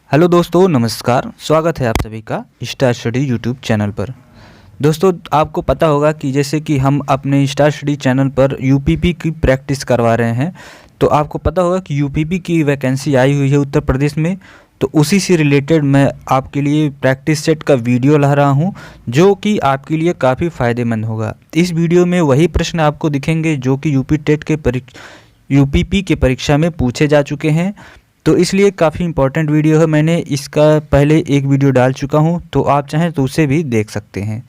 Hello दोस्तों, नमस्कार। स्वागत है आप सभी का स्टार स्टडी यूट्यूब चैनल पर। दोस्तों, आपको पता होगा कि जैसे कि हम अपने स्टार स्टडी चैनल पर यूपीपी की प्रैक्टिस करवा रहे हैं, तो आपको पता होगा कि यूपीपी की वैकेंसी आई हुई है उत्तर प्रदेश में। तो उसी से रिलेटेड मैं आपके लिए प्रैक्टिस सेट का वीडियो ला रहा हूं, जो कि आपके लिए काफ़ी फ़ायदेमंद होगा। इस वीडियो में वही प्रश्न आपको दिखेंगे जो कि यूपीपी के परीक्षा में पूछे जा चुके हैं। तो इसलिए काफ़ी इंपॉर्टेंट वीडियो है। मैंने इसका पहले एक वीडियो डाल चुका हूं, तो आप चाहें तो उसे भी देख सकते हैं।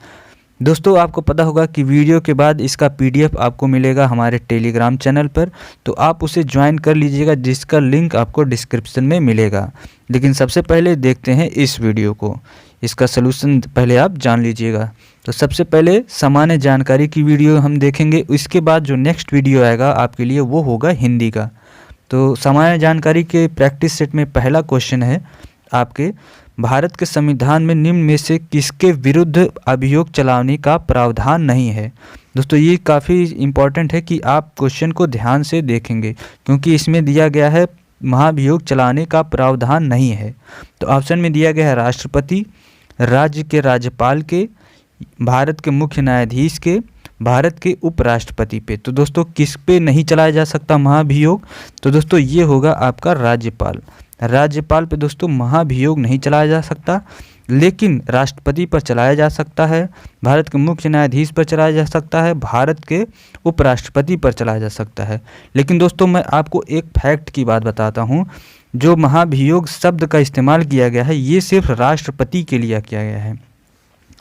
दोस्तों, आपको पता होगा कि वीडियो के बाद इसका पीडीएफ आपको मिलेगा हमारे टेलीग्राम चैनल पर, तो आप उसे ज्वाइन कर लीजिएगा, जिसका लिंक आपको डिस्क्रिप्शन में मिलेगा। लेकिन सबसे पहले देखते हैं इस वीडियो को, इसका सलूशन पहले आप जान लीजिएगा। तो सबसे पहले सामान्य जानकारी की वीडियो हम देखेंगे, इसके बाद जो नेक्स्ट वीडियो आएगा आपके लिए वो होगा हिंदी का। तो सामान्य जानकारी के प्रैक्टिस सेट में पहला क्वेश्चन है आपके, भारत के संविधान में निम्न में से किसके विरुद्ध अभियोग चलाने का प्रावधान नहीं है। दोस्तों, ये काफ़ी इम्पॉर्टेंट है कि आप क्वेश्चन को ध्यान से देखेंगे, क्योंकि इसमें दिया गया है महाभियोग चलाने का प्रावधान नहीं है। तो ऑप्शन में दिया गया है राष्ट्रपति, राज्य के राज्यपाल के, भारत के मुख्य न्यायाधीश के, भारत के उपराष्ट्रपति पे। तो दोस्तों, किस पे नहीं चलाया जा सकता महाभियोग? तो दोस्तों, ये होगा आपका राज्यपाल। राज्यपाल पे दोस्तों महाभियोग नहीं चलाया जा सकता, लेकिन राष्ट्रपति पर चलाया जा सकता है, भारत के मुख्य न्यायाधीश पर चलाया जा सकता है, भारत के उपराष्ट्रपति पर चलाया जा सकता है। लेकिन दोस्तों, मैं आपको एक फैक्ट की बात बताता हूँ, जो महाभियोग शब्द का इस्तेमाल किया गया है ये सिर्फ राष्ट्रपति के लिए किया गया है।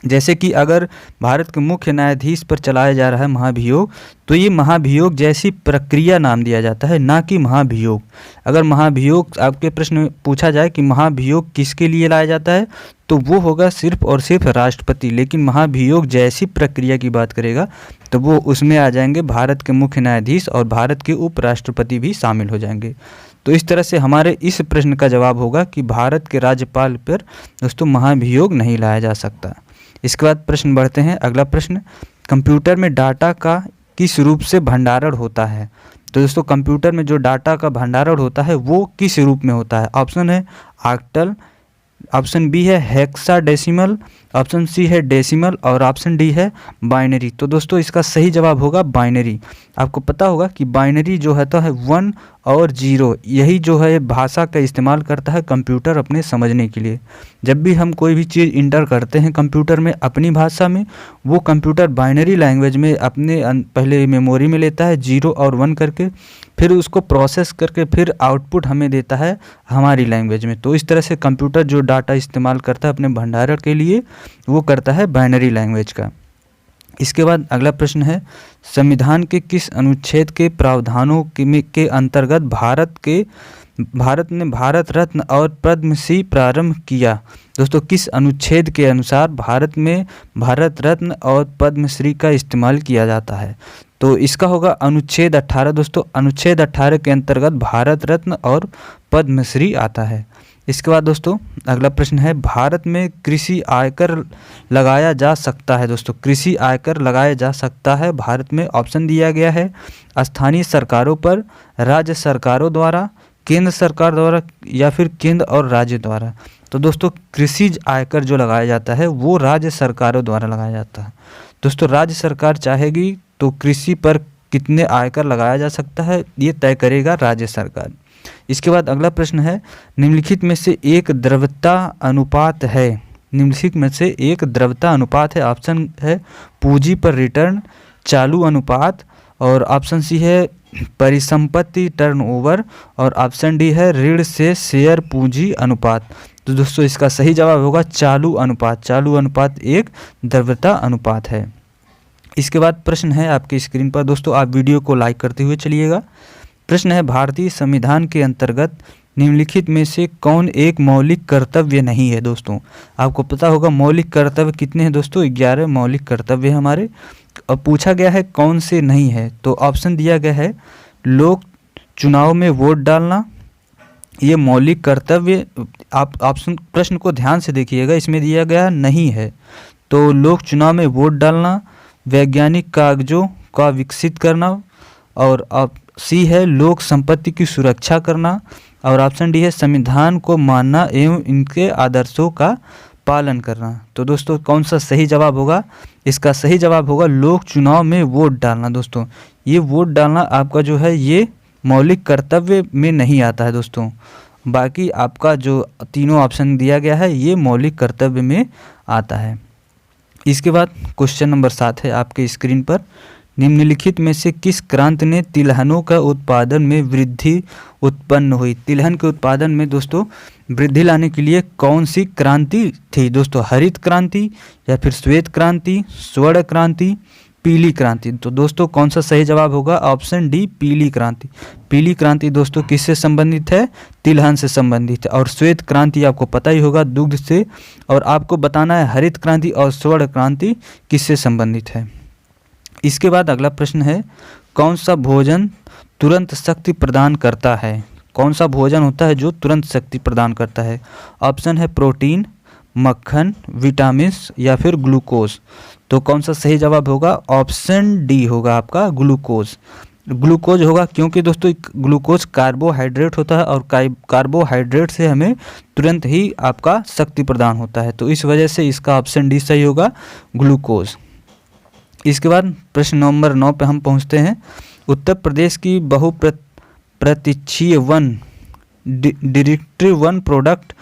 जैसे कि अगर भारत के मुख्य न्यायाधीश पर चलाया जा रहा है महाभियोग, तो ये महाभियोग जैसी प्रक्रिया नाम दिया जाता है, ना कि महाभियोग। अगर महाभियोग आपके प्रश्न में पूछा जाए कि महाभियोग किसके लिए लाया जाता है, तो वो होगा सिर्फ और सिर्फ राष्ट्रपति। लेकिन महाभियोग जैसी प्रक्रिया की बात करेगा तो वो उसमें आ जाएंगे भारत के मुख्य न्यायाधीश और भारत के उपराष्ट्रपति भी शामिल हो जाएंगे। तो इस तरह से हमारे इस प्रश्न का जवाब होगा कि भारत के राज्यपाल पर दोस्तों महाभियोग नहीं लाया जा सकता। इसके बाद प्रश्न बढ़ते हैं। अगला प्रश्न, कंप्यूटर में डाटा का किस रूप से भंडारण होता है? तो दोस्तों, कंप्यूटर में जो डाटा का भंडारण होता है वो किस रूप में होता है? ऑप्शन है ऑक्टल, ऑप्शन बी है हेक्साडेसिमल, ऑप्शन सी है डेसिमल और ऑप्शन डी है बाइनरी। तो दोस्तों, इसका सही जवाब होगा बाइनरी। आपको पता होगा कि बाइनरी जो होता है 1 और 0, यही जो है भाषा का इस्तेमाल करता है कंप्यूटर अपने समझने के लिए। जब भी हम कोई भी चीज़ इंटर करते हैं कंप्यूटर में अपनी भाषा में, वो कंप्यूटर बाइनरी लैंग्वेज में अपने पहले मेमोरी में लेता है 0 और 1 करके, फिर उसको प्रोसेस करके फिर आउटपुट हमें देता है हमारी लैंग्वेज में। तो इस तरह से कंप्यूटर जो डाटा इस्तेमाल करता है अपने भंडारण के लिए, वो करता है बाइनरी लैंग्वेज का। इसके बाद अगला प्रश्न है, संविधान के किस अनुच्छेद के प्रावधानों के अंतर्गत भारत ने भारत रत्न और पद्मश्री प्रारंभ किया? दोस्तों, किस अनुच्छेद के अनुसार भारत में भारत रत्न और पद्मश्री का इस्तेमाल किया जाता है? तो इसका होगा अनुच्छेद 18। दोस्तों, अनुच्छेद 18 के अंतर्गत भारत रत्न और पद्मश्री आता है। इसके बाद दोस्तों अगला प्रश्न है, भारत में कृषि आयकर लगाया जा सकता है? दोस्तों, कृषि आयकर लगाया जा सकता है भारत में। ऑप्शन दिया गया है स्थानीय सरकारों पर, राज्य सरकारों द्वारा, केंद्र सरकार द्वारा या फिर केंद्र और राज्य द्वारा। तो दोस्तों, कृषि आयकर जो लगाया जाता है वो राज्य सरकारों द्वारा लगाया जाता है। दोस्तों, राज्य सरकार चाहेगी तो कृषि पर कितने आयकर लगाया जा सकता है ये तय करेगा राज्य सरकार। इसके बाद अगला प्रश्न है, निम्नलिखित में से एक द्रव्यता अनुपात है? निम्नलिखित में से एक द्रव्यता अनुपात है। ऑप्शन है पूंजी पर रिटर्न, चालू अनुपात, और ऑप्शन सी है परिसंपत्ति टर्नओवर, और ऑप्शन डी है ऋण से शेयर पूंजी अनुपात। तो दोस्तों, इसका सही जवाब होगा चालू अनुपात। चालू अनुपात एक द्रव्यता अनुपात है। इसके बाद प्रश्न है आपकी स्क्रीन पर। दोस्तों, आप वीडियो को लाइक करते हुए चलिएगा। प्रश्न है, भारतीय संविधान के अंतर्गत निम्नलिखित में से कौन एक मौलिक कर्तव्य नहीं है? दोस्तों, आपको पता होगा मौलिक कर्तव्य कितने हैं? दोस्तों, 11 मौलिक कर्तव्य हमारे। अब पूछा गया है कौन से नहीं है, तो ऑप्शन दिया गया है लोक चुनाव में वोट डालना, ये मौलिक कर्तव्य। आप ऑप्शन प्रश्न को ध्यान से देखिएगा, इसमें दिया गया नहीं है। तो लोक चुनाव में वोट डालना, वैज्ञानिक कागजों का विकसित करना, और सी है लोक संपत्ति की सुरक्षा करना, और ऑप्शन डी है संविधान को मानना एवं इनके आदर्शों का पालन करना। तो दोस्तों कौन सा सही जवाब होगा? इसका सही जवाब होगा लोक चुनाव में वोट डालना। दोस्तों ये वोट डालना आपका जो है ये मौलिक कर्तव्य में नहीं आता है दोस्तों, बाकी आपका जो तीनों ऑप्शन दिया गया है ये मौलिक कर्तव्य में आता है। इसके बाद क्वेश्चन नंबर 7 है आपके स्क्रीन पर, निम्नलिखित में से किस क्रांति ने तिलहनों का उत्पादन में वृद्धि उत्पन्न हुई? तिलहन के उत्पादन में दोस्तों वृद्धि लाने के लिए कौन सी क्रांति थी दोस्तों? हरित क्रांति या फिर श्वेत क्रांति, स्वर्ण क्रांति, पीली क्रांति? तो दोस्तों कौन सा सही जवाब होगा? ऑप्शन डी पीली क्रांति। पीली क्रांति दोस्तों किससे संबंधित है? तिलहन से संबंधित है। और श्वेत क्रांति आपको पता ही होगा दुग्ध से, और आपको बताना है हरित क्रांति और स्वर्ण क्रांति किससे संबंधित है। इसके बाद अगला प्रश्न है, कौन सा भोजन तुरंत शक्ति प्रदान करता है? कौन सा भोजन होता है जो तुरंत शक्ति प्रदान करता है? ऑप्शन है प्रोटीन, मक्खन, विटामिन या फिर ग्लूकोज। तो कौन सा सही जवाब होगा? ऑप्शन डी होगा आपका ग्लूकोज। ग्लूकोज होगा क्योंकि दोस्तों ग्लूकोज कार्बोहाइड्रेट होता है और कार्बोहाइड्रेट से हमें तुरंत ही आपका शक्ति प्रदान होता है, तो इस वजह से इसका ऑप्शन डी सही होगा बहुप्रतीक्षीय। इसके बाद प्रश्न नंबर 9 पे हम पहुंचते हैं। उत्तर प्रदेश की बहुप्रतीक्षीय डायरेक्टिव वन प्रोडक्ट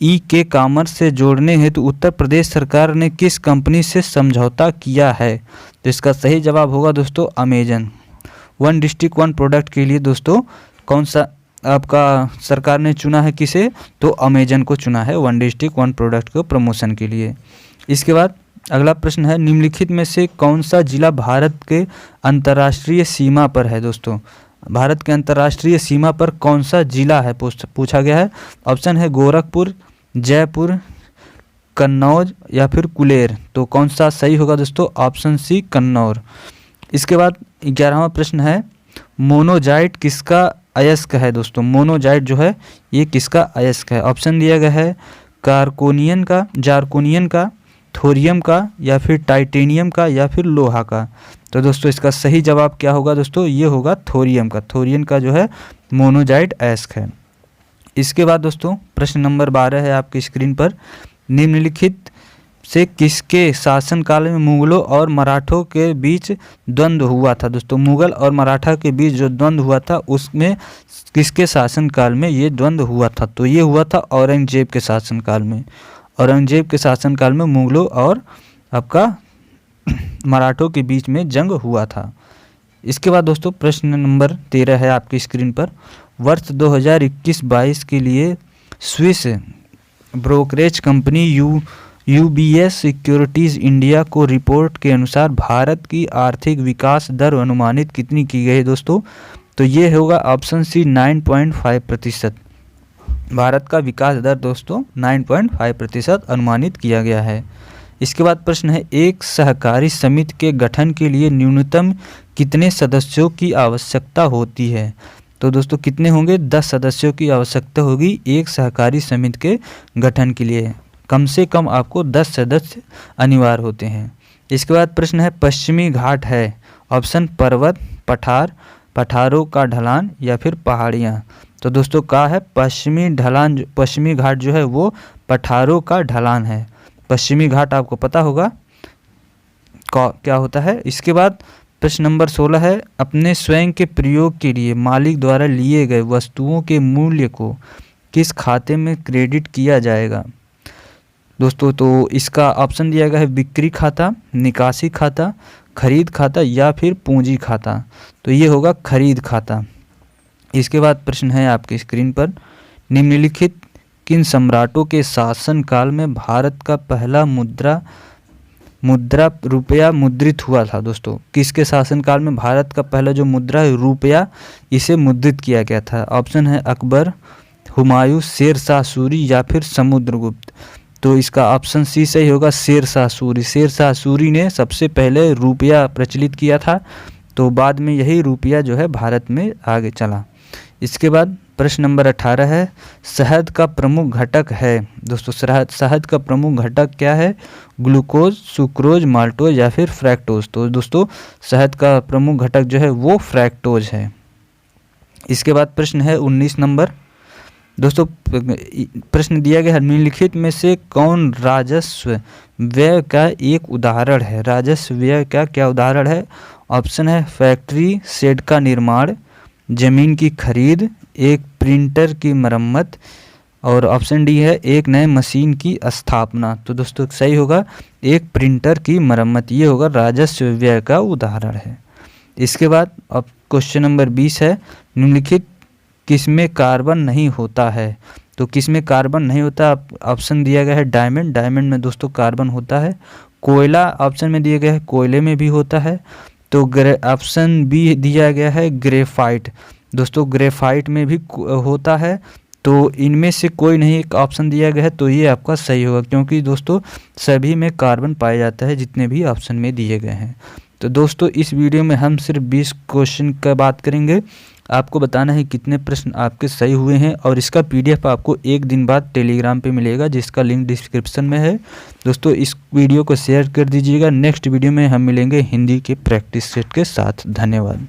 ई के कॉमर्स से जोड़ने हेतु उत्तर प्रदेश सरकार ने किस कंपनी से समझौता किया है? तो इसका सही जवाब होगा दोस्तों Amazon. One district one product के लिए दोस्तों कौन सा आपका सरकार ने चुना है किसे? तो अमेजन को चुना है वन डिस्ट्रिक्ट वन प्रोडक्ट को प्रमोशन के लिए। इसके बाद अगला प्रश्न है, निम्नलिखित में से कौन सा जिला भारत के अंतर्राष्ट्रीय सीमा पर है? दोस्तों भारत के अंतर्राष्ट्रीय सीमा पर कौन सा जिला है पूछा गया है। ऑप्शन है गोरखपुर, जयपुर, कन्नौज या फिर कुलेर। तो कौन सा सही होगा दोस्तों? Option C Kannur. इसके बाद 11वां प्रश्न है, मोनोजाइट किसका अयस्क है? दोस्तों मोनोजाइट जो है ये किसका अयस्क है? ऑप्शन दिया गया है जार्कोनियन का, थोरियम का या फिर टाइटेनियम का या फिर लोहा का। तो दोस्तों इसका सही जवाब क्या होगा दोस्तों? ये होगा थोरियम का। थोरियम का जो है मोनोजाइट अयस्क है। इसके बाद दोस्तों प्रश्न नंबर 12 है आपकी स्क्रीन पर, निम्नलिखित से किसके शासनकाल में मुगलों और मराठों के बीच द्वंद्व हुआ था? दोस्तों मुगल और मराठा के बीच जो द्वंद्व हुआ था उसमें किसके शासनकाल में ये द्वंद्व हुआ था? तो ये हुआ था औरंगजेब के शासनकाल में। औरंगजेब के शासनकाल में मुगलों और आपका मराठों के बीच में जंग हुआ था। इसके बाद दोस्तों प्रश्न नंबर 13 है आपकी स्क्रीन पर, वर्ष 2021-22 के लिए Swiss brokerage company UBS securities India को रिपोर्ट के अनुसार भारत की आर्थिक विकास दर अनुमानित कितनी की गई है दोस्तों? तो ये होगा ऑप्शन सी 9.5%। भारत का विकास दर दोस्तों 9.5% अनुमानित किया गया है। इसके बाद प्रश्न है, एक सहकारी समिति के गठन के लिए न्यूनतम कितने सदस्यों की आवश्यकता होती है? तो दोस्तों कितने होंगे? 10 सदस्यों की आवश्यकता होगी एक सहकारी समिति के गठन के लिए। कम से कम आपको 10 सदस्य अनिवार्य होते हैं। इसके बाद प्रश्न है, पश्चिमी घाट है? ऑप्शन पर्वत, पठार, पठारों का ढलान या फिर पहाड़ियाँ। तो दोस्तों का है पश्चिमी घाट जो है वो पठारों का ढलान है। पश्चिमी घाट आपको पता होगा क्या होता है। इसके बाद प्रश्न नंबर 16 है, अपने स्वयं के प्रयोग के लिए मालिक द्वारा लिए गए वस्तुओं के मूल्य को किस खाते में क्रेडिट किया जाएगा? दोस्तों तो इसका ऑप्शन दिया गया है बिक्री खाता, निकासी खाता, खरीद खाता या फिर पूंजी खाता। तो ये होगा खरीद खाता। इसके बाद प्रश्न है आपकी स्क्रीन पर, निम्नलिखित किन सम्राटों के शासनकाल में भारत का पहला मुद्रा रुपया मुद्रित हुआ था? दोस्तों किसके शासनकाल में भारत का पहला जो मुद्रा है रुपया इसे मुद्रित किया गया था? ऑप्शन है अकबर, हुमायूं, शेर शाह सूरी या फिर समुद्रगुप्त। तो इसका ऑप्शन सी सही होगा शेर शाह सूरी। शेर शाह सूरी ने सबसे पहले रुपया प्रचलित किया था, तो बाद में यही रुपया जो है भारत में आगे चला। इसके बाद प्रश्न नंबर 18 है, शहद का प्रमुख घटक है। दोस्तों शहद का प्रमुख घटक क्या है? ग्लूकोज, सुक्रोज, माल्टोज या फिर फ्रैक्टोज। तो दोस्तों शहद का प्रमुख घटक जो है वो फ्रैक्टोज है। इसके बाद प्रश्न है 19 नंबर। दोस्तों प्रश्न दिया गया है, निम्नलिखित में से कौन राजस्व व्यय का एक उदाहरण है? राजस्व व्यय का क्या उदाहरण है? ऑप्शन है फैक्ट्री शेड का निर्माण, जमीन की खरीद, एक प्रिंटर की मरम्मत, और ऑप्शन डी है एक नए मशीन की स्थापना। तो दोस्तों सही होगा एक प्रिंटर की मरम्मत, ये होगा राजस्व व्यय का उदाहरण है। इसके बाद अब क्वेश्चन नंबर 20 है, निम्नलिखित किसमें कार्बन नहीं होता है? तो किसमें कार्बन नहीं होता? ऑप्शन दिया गया है डायमंड, डायमंड में दोस्तों कार्बन होता है। कोयला ऑप्शन में दिया गया है, कोयले में भी होता है। तो ऑप्शन बी दिया गया है ग्रेफाइट, दोस्तों ग्रेफाइट में भी होता है। तो इनमें से कोई नहीं एक ऑप्शन दिया गया है, तो ये आपका सही होगा, क्योंकि दोस्तों सभी में कार्बन पाया जाता है जितने भी ऑप्शन में दिए गए हैं। तो दोस्तों इस वीडियो में हम सिर्फ 20 क्वेश्चन का बात करेंगे। आपको बताना है कितने प्रश्न आपके सही हुए हैं, और इसका PDF आपको एक दिन बाद टेलीग्राम पे मिलेगा, जिसका लिंक डिस्क्रिप्शन में है। दोस्तों इस वीडियो को शेयर कर दीजिएगा। नेक्स्ट वीडियो में हम मिलेंगे हिंदी के प्रैक्टिस सेट के साथ। धन्यवाद।